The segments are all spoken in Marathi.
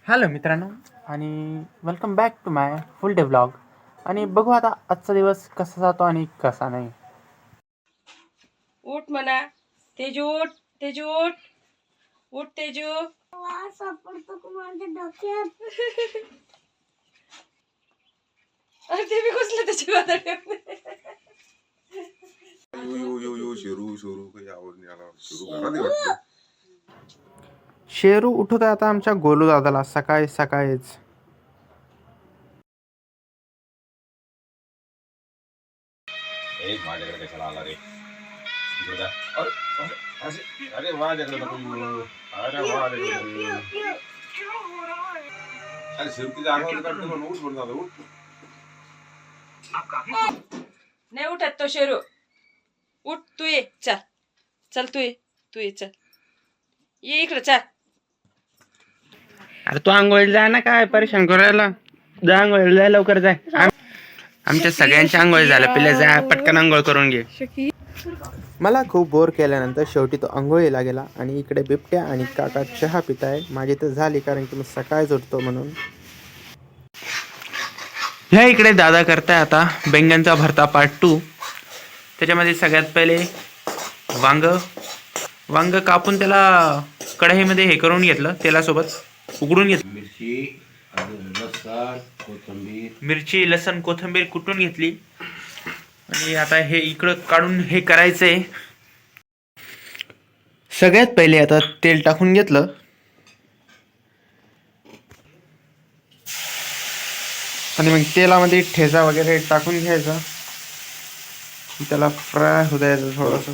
हॅलो मित्रांनो आणि welcome back to my full day vlog. आणि बघू आता आजचा दिवस कसा जातो आणि कसा नाही. उठ म्हणा तेजू, उठ तेजू, उठ उठ तेजू. अरे ते मी घुसलं त्याच्या शेरू उठवत आहे आता आमच्या गोलू दादाला सकाळी सकाळीच. माझ्याकडे कशाला आला रे? अरे माझ्याकडे अरे शिरतीच्या अंगावर काढतो म्हणून उठ म्हणून उठ. नाही उठत तो शेरू. उठ तू ये, चल चल तू ये चल ये इकडे चल. अरे तू आंघोळीला जाय ना, काय परेशान करायला. जा आंघोळीला जाय, लवकर जाय. आमच्या सगळ्यांची आंघोळी झालं, पिले जा पटकन आंघोळ करून घे. मला खूप बोर केल्यानंतर शेवटी तो आंघोळीला गेला आणि इकडे बिबट्या आणि काका चहा पिताय. माझी तर झाली, कारण की मी सकाळीच उठतो म्हणून. ह्या इकडे दादा करताय आता बेंगनचा भरता पार्ट 2. त्याच्यामध्ये सगळ्यात पहिले वांग कापून त्याला कढईमध्ये हे करून घेतलं, तेलासोबत उकडून घेतलं. मिरची लसण कोथिंबीर कुटून घेतली आणि आता हे इकडं काढून हे करायचंय. सगळ्यात पहिले आता तेल टाकून घेतलं आणि मग तेलामध्ये ठेचा वगैरे टाकून घ्यायचा. त्याला फ्राय होऊ द्यायचं थोडंसं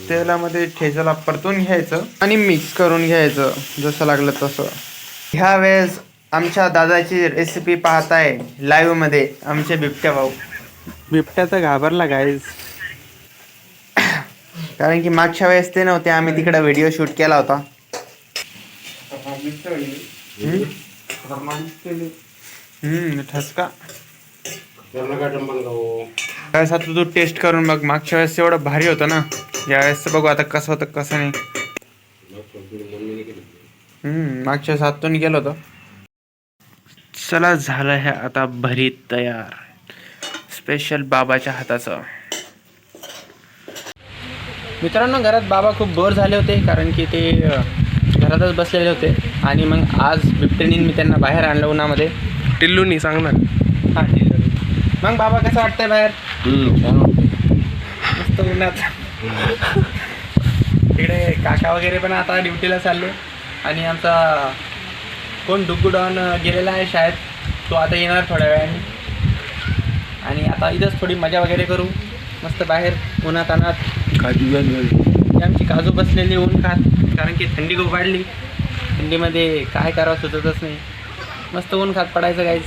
तेलामध्ये ठेचाला परतून घ्यायचं आणि मिक्स करून घ्यायचं जसं लागलं तसं. ह्या वेळेस आमच्या दादाची रेसिपी पाहताय लाईव्ह मध्ये आमचे बिबट्या भाऊ. बिबट्या तर घाबरला गाईज, कारण की मागच्या वेळेस ते नव्हते, आम्ही तिकडे व्हिडिओ शूट केला होता. ठसका काय सातू तू टेस्ट करून बघ. मागच्या वेळेस एवढं भारी होतं ना, यावेळेस बघू आता कसं होतं कसं नाही. मागच्या सातून गेलो होतो. चला झालं आहे आता भरीत तयार, स्पेशल बाबाच्या हाताचं. मित्रांनो घरात बाबा खूप बोर झाले होते, कारण की ते घरातच बसलेले होते. आणि मग आज बिबट्यानी मी त्यांना बाहेर आणलं उन्हामध्ये. टिल्लूनी सांगणार. हां टिल्लूनी. मग बाबा कसं वाटतंय बाहेर? मस्त उन्हात. तिकडे काका वगैरे पण आता ड्युटीला चालले आणि आमचा कोण डुग्गू डॉन गेलेला आहे शाळेत, तो आता येणार थोड्या वेळाने. आणि आता इथंच थोडी मजा वगैरे करू मस्त बाहेर उन्हात अनात. आमची काजू बसलेली ऊन खात, कारण की थंडी खूप वाढली. थंडीमध्ये काय करावं सुचतच नाही, मस्त ऊन खात पडायचं काहीच.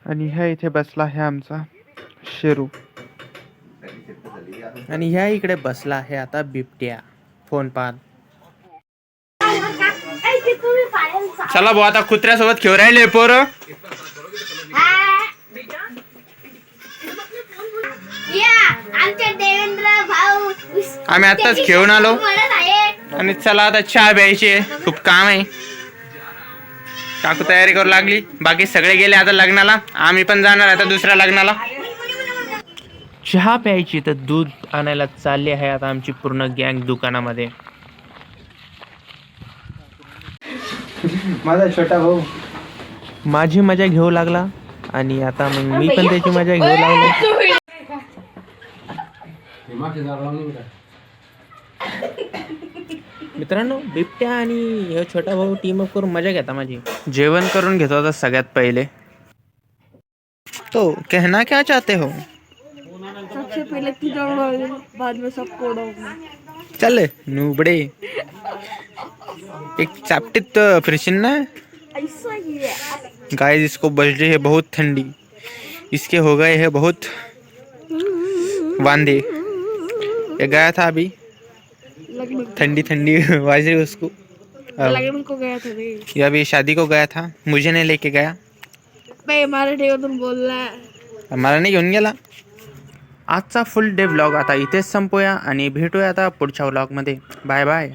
आणि ह्या इथे बसला आहे आमचा शेरू, आणि ह्या इकडे बसला आहे आता बिबट्या फोन पाहत. चला भाऊ आता कुत्र्यासोबत खेळ राहिले पोरं. आम्ही आताच खेळून आलो आणि चला आता चहा प्यायची, खूप काम आहे. काकू तयारी करू लागली, बाकी सगळे गेले आता लग्नाला. आम्ही पण जाणार आता दुसऱ्या लग्नाला. चहा प्यायची तर दूध आणायला चालली आहे आता आमची पूर्ण गँग दुकानामध्ये. माझा छोटा भाऊ माझी मजा घेऊ लागला आणि आता मग मी पण त्याची मजा घेऊ लागलो. मित्रांनो बिबट्या आणि छोटा भाऊ टीम अप करून मजा घेता माझी. जेवण करून घेतो आता सगळ्यात पहिले. तो कहना क्या चाहते हो? सबसे पहले तुझा बाद में सबको उड़ाऊंगा. चल नूबड़े एक चापटीत फ्रिशिन ना. ऐसा ही है गाइस इसको बज रही है बहुत ठंडी, इसके हो गए हैं बहुत वांदे. ये गया था अभी ठंडी ठंडी वाज रही उसको. लगन को गया था रे. ये अभी शादी को गया था, मुझे नहीं लेके गया. बे मराठीमधून बोलला. मला नाही घेऊन गेला. आजचा फुल डे व्लॉग आता इथेच संपूया आणि भेटूया आता पुढच्या व्लॉगमध्ये. Bye bye.